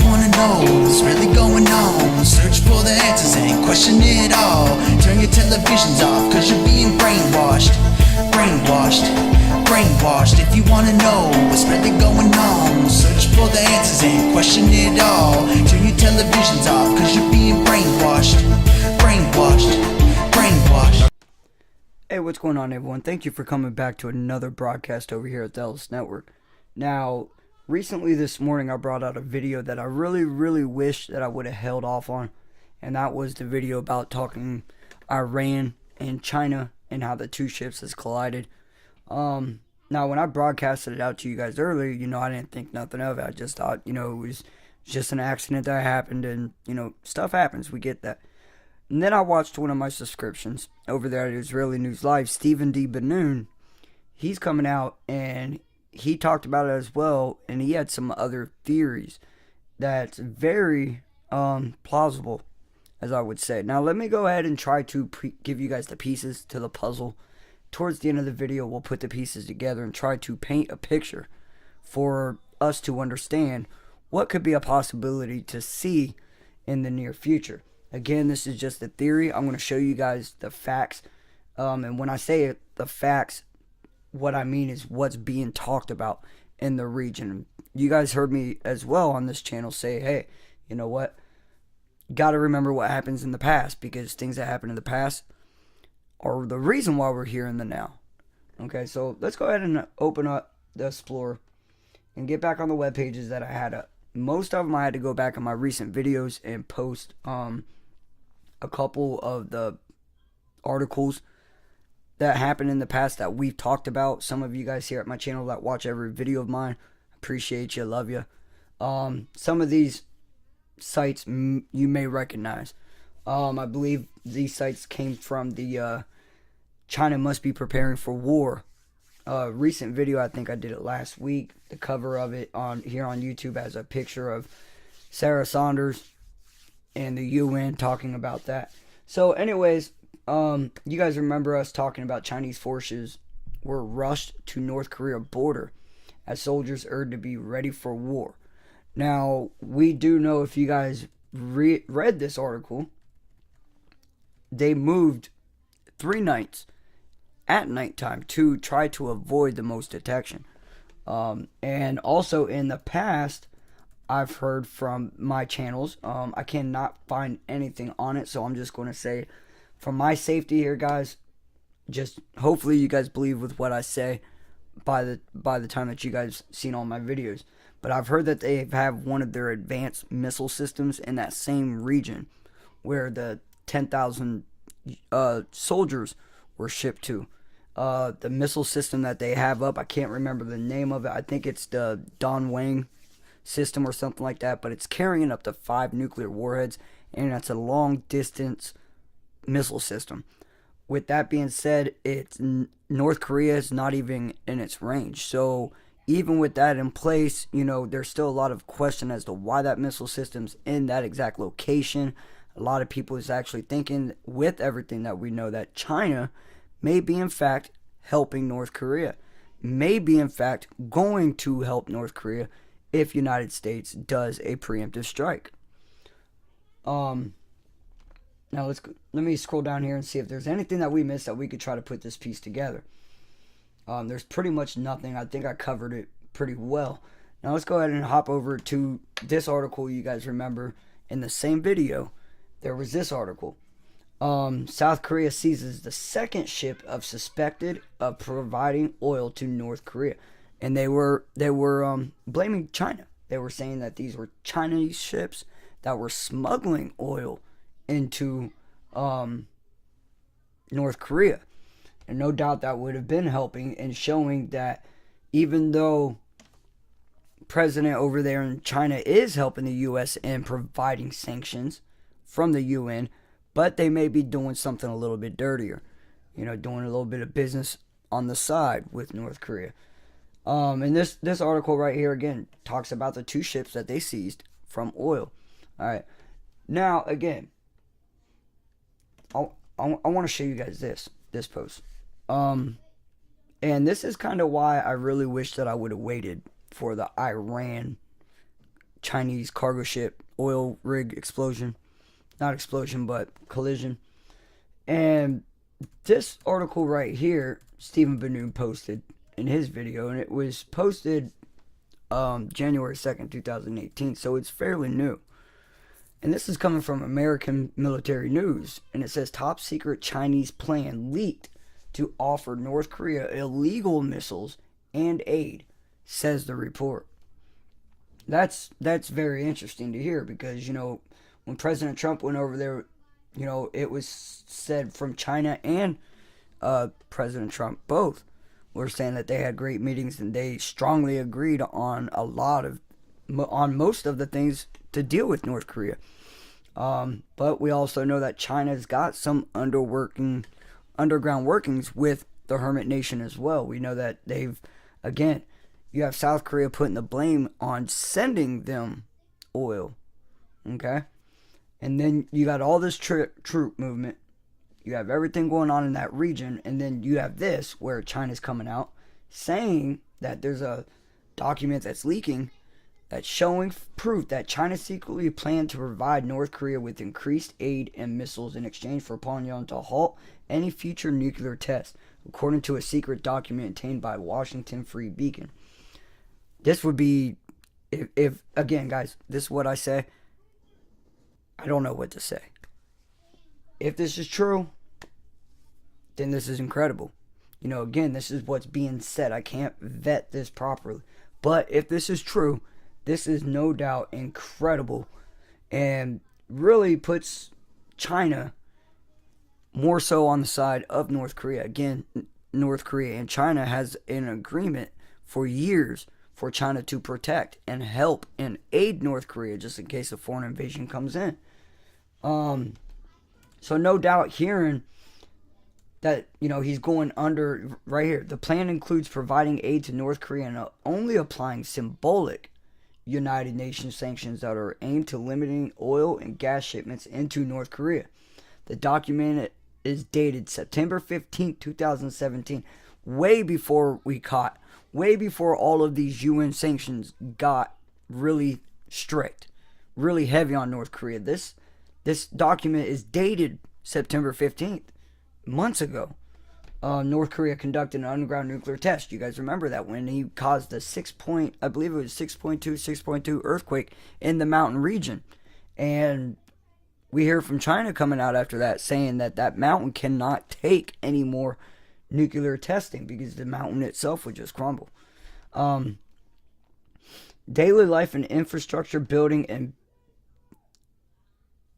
wanna know what's really going on. Search for the answers and question it all. Turn your televisions off, cause you're being brainwashed. Brainwashed, brainwashed. If you wanna know what's really going on, search for the answers and question it all. Turn your televisions off, cause you're being brainwashed. Brainwashed, brainwashed. Hey, what's going on, everyone? Thank you for coming back to another broadcast over here at the Ellis Network. Now, recently this morning I brought out a video that I really wish that I would have held off on, and that was the video about talking Iran and China and how the two ships has collided. Now when I broadcasted it out to you guys earlier, I didn't think nothing of it. I just thought, it was just an accident that happened, and stuff happens, we get that. And then I watched one of my subscriptions over there at Israeli News Live, Stephen DeNoon. He's coming out and he talked about it as well, and he had some other theories that's very plausible, as I would say. Now let me go ahead and try to give you guys the pieces to the puzzle. Towards the end of the video, we'll put the pieces together and try to paint a picture for us to understand what could be a possibility to see in the near future. Again, this is just a theory. I'm going to show you guys the facts. And when I say the facts, what I mean is what's being talked about in the region. You guys heard me as well on this channel say, hey, you know what? Got to remember what happens in the past, because things that happen in the past are the reason why we're here in the now. Okay, so let's go ahead and open up the Explorer and get back on the web pages that I had up. Most of them I had to go back in my recent videos and post a couple of the articles that happened in the past that we've talked about. Some of you guys here at my channel that watch every video of mine, appreciate you, love you. Some of these sites you may recognize. I believe these sites came from the China Must Be Preparing for War recent video. I think I did it last week. The cover of it here on YouTube has a picture of Sarah Saunders and the UN talking about that. So anyways, you guys remember us talking about Chinese forces were rushed to North Korea border as soldiers urged to be ready for war. Now, we do know, if you guys read this article, they moved 3 nights at nighttime to try to avoid the most detection. And also in the past, I've heard from my channels, I cannot find anything on it, so I'm just going to say, for my safety here, guys, just hopefully you guys believe with what I say by the time that you guys seen all my videos. But I've heard that they have one of their advanced missile systems in that same region where the 10,000 soldiers were shipped to. The missile system that they have up, I can't remember the name of it. I think it's the DeNoon system or something like that, but it's carrying up to 5 nuclear warheads, and it's a long distance missile system. With that being said, North Korea is not even in its range. So even with that in place, there's still a lot of question as to why that missile system's in that exact location. A lot of people is actually thinking, with everything that we know, that China may be in fact helping North Korea, may be in fact going to help North Korea if United States does a preemptive strike. Now let me scroll down here and see if there's anything that we missed that we could try to put this piece together. There's pretty much nothing. I think I covered it pretty well. Now let's go ahead and hop over to this article. You guys remember in the same video there was this article. South Korea seizes the second ship suspected of providing oil to North Korea, and they were blaming China. They were saying that these were Chinese ships that were smuggling oil into North Korea, and no doubt that would have been helping and showing that even though president over there in China is helping the U.S. in providing sanctions from the UN, but they may be doing something a little bit dirtier, doing a little bit of business on the side with North Korea. And this article right here again talks about the 2 ships that they seized from oil. All right, now again, I want to show you guys this post. And this is kind of why I really wish that I would have waited for the Iran Chinese cargo ship oil rig explosion. Not explosion, but collision. And this article right here, Stephen DeNoon posted in his video, and it was posted January 2nd, 2018, so it's fairly new. And this is coming from American Military News, and it says top secret Chinese plan leaked to offer North Korea illegal missiles and aid, says the report. That's very interesting to hear because, you know, when President Trump went over there, you know, it was said from China and President Trump both were saying that they had great meetings and they strongly agreed on most of the things to deal with North Korea. But we also know that China's got some underground workings with the Hermit Nation as well. We know that you have South Korea putting the blame on sending them oil. Okay? And then you got all this troop movement. You have everything going on in that region. And then you have this where China's coming out saying that there's a document that's leaking that's showing proof that China secretly planned to provide North Korea with increased aid and missiles in exchange for Pyongyang to halt any future nuclear tests, according to a secret document obtained by Washington Free Beacon. This would be, if again, guys, this is what I say. I don't know what to say. If this is true, then this is incredible. You know, again, this is what's being said. I can't vet this properly. But if this is true, this is no doubt incredible and really puts China more so on the side of North Korea. Again, North Korea and China has an agreement for years for China to protect and help and aid North Korea just in case a foreign invasion comes in. So no doubt hearing that, you know, he's going under right here. The plan includes providing aid to North Korea and only applying symbolic United Nations sanctions that are aimed to limiting oil and gas shipments into North Korea. The document is dated September 15th, 2017, way before all of these UN sanctions got really strict, really heavy on North Korea. This document is dated September 15th, months ago. North Korea conducted an underground nuclear test. You guys remember that when he caused the 6.2 earthquake in the mountain region. And we hear from China coming out after that saying that that mountain cannot take any more nuclear testing because the mountain itself would just crumble. Daily life and infrastructure building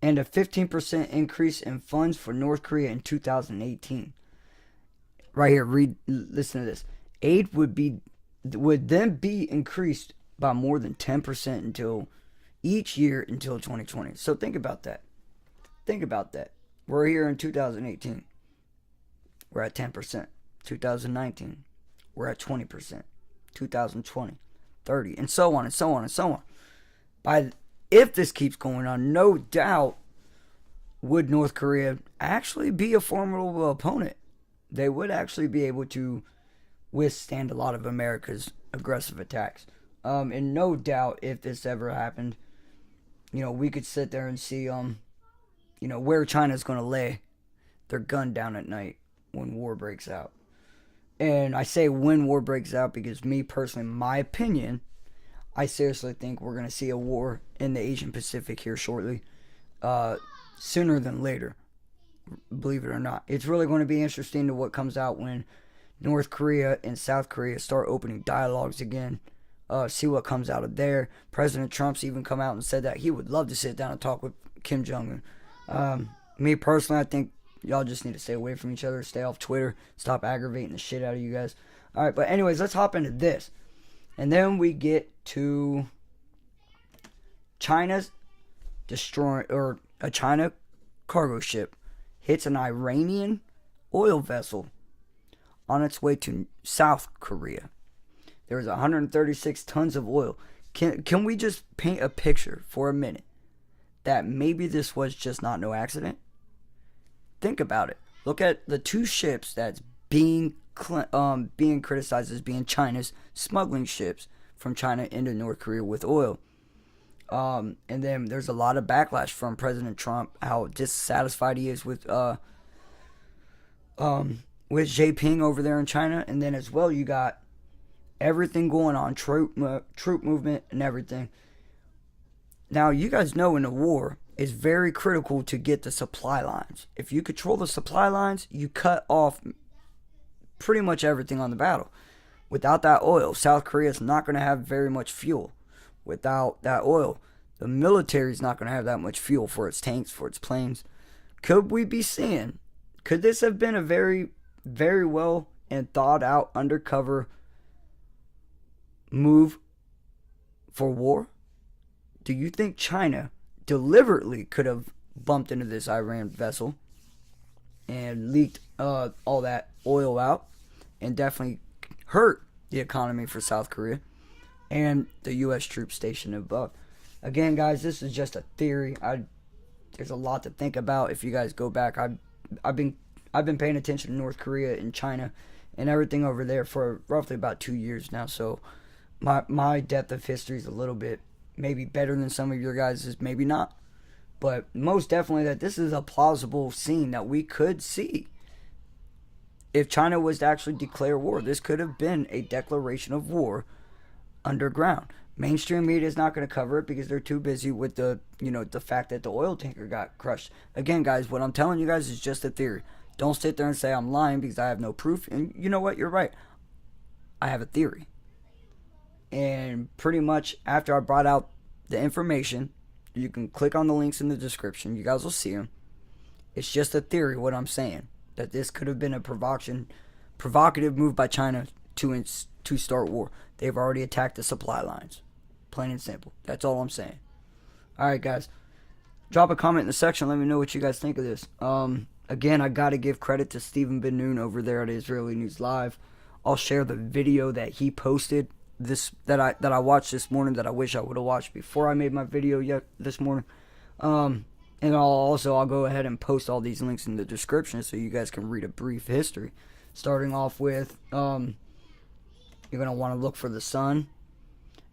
and a 15% increase in funds for North Korea in 2018. Right here, listen to this. Aid would then be increased by more than 10% until each year until 2020. So think about that. We're here in 2018. We're at 10%. 2019, we're at 20%. 2020, 30, and so on and so on and so on. If this keeps going on, no doubt would North Korea actually be a formidable opponent. They would actually be able to withstand a lot of America's aggressive attacks. And no doubt, if this ever happened, you know, we could sit there and see, you know, where China's going to lay their gun down at night when war breaks out. And I say when war breaks out because me personally, my opinion, I seriously think we're going to see a war in the Asian Pacific here shortly, sooner than later. Believe it or not. It's really going to be interesting to what comes out when North Korea and South Korea start opening dialogues again. See what comes out of there. President Trump's even come out and said that he would love to sit down and talk with Kim Jong-un. Me personally, I think y'all just need to stay away from each other. Stay off Twitter. Stop aggravating the shit out of you guys. Alright, but anyways, let's hop into this. And then we get to China's a China cargo ship hits an Iranian oil vessel on its way to South Korea. There was 136 tons of oil. Can we just paint a picture for a minute that maybe this was just not no accident? Think about it. Look at the two ships that's being criticized as being China's smuggling ships from China into North Korea with oil. And then there's a lot of backlash from President Trump, how dissatisfied he is with Jinping over there in China. And then as well, you got everything going on, troop movement and everything. Now, you guys know in a war, it's very critical to get the supply lines. If you control the supply lines, you cut off pretty much everything on the battle. Without that oil, South Korea is not going to have very much fuel. Without that oil, the military is not going to have that much fuel for its tanks, for its planes. Could we be seeing, could this have been a very, very well and thought out undercover move for war? Do you think China deliberately could have bumped into this Iran vessel and leaked all that oil out and definitely hurt the economy for South Korea and the U.S. troops stationed above? Again, guys, this is just a theory. There's a lot to think about. If you guys go back, I've been paying attention to North Korea and China and everything over there for roughly about 2 years now. So my depth of history is a little bit maybe better than some of your guys', maybe not. But most definitely that this is a plausible scene that we could see. If China was to actually declare war, this could have been a declaration of war underground. Mainstream media is not going to cover it because they're too busy with the fact that the oil tanker got crushed. Again, guys, what I'm telling you guys is just a theory. Don't sit there and say I'm lying because I have no proof. And you know what? You're right. I have a theory. And pretty much after I brought out the information, you can click on the links in the description. You guys will see them. It's just a theory, what I'm saying. That this could have been a provocative move by China to start war. They've already attacked the supply lines. Plain and simple. That's all I'm saying. Alright, guys. Drop a comment in the section. Let me know what you guys think of this. Again, I got to give credit to Stephen DeNoon over there at Israeli News Live. I'll share the video that he posted that I watched this morning that I wish I would have watched before I made my video this morning. And I'll go ahead and post all these links in the description so you guys can read a brief history. Starting off with, you're going to want to look for the Sun.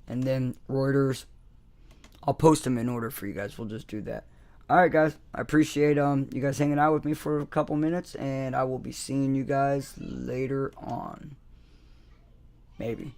And then Reuters. I'll post them in order for you guys. We'll just do that. Alright, guys. I appreciate you guys hanging out with me for a couple minutes. And I will be seeing you guys later on. Maybe.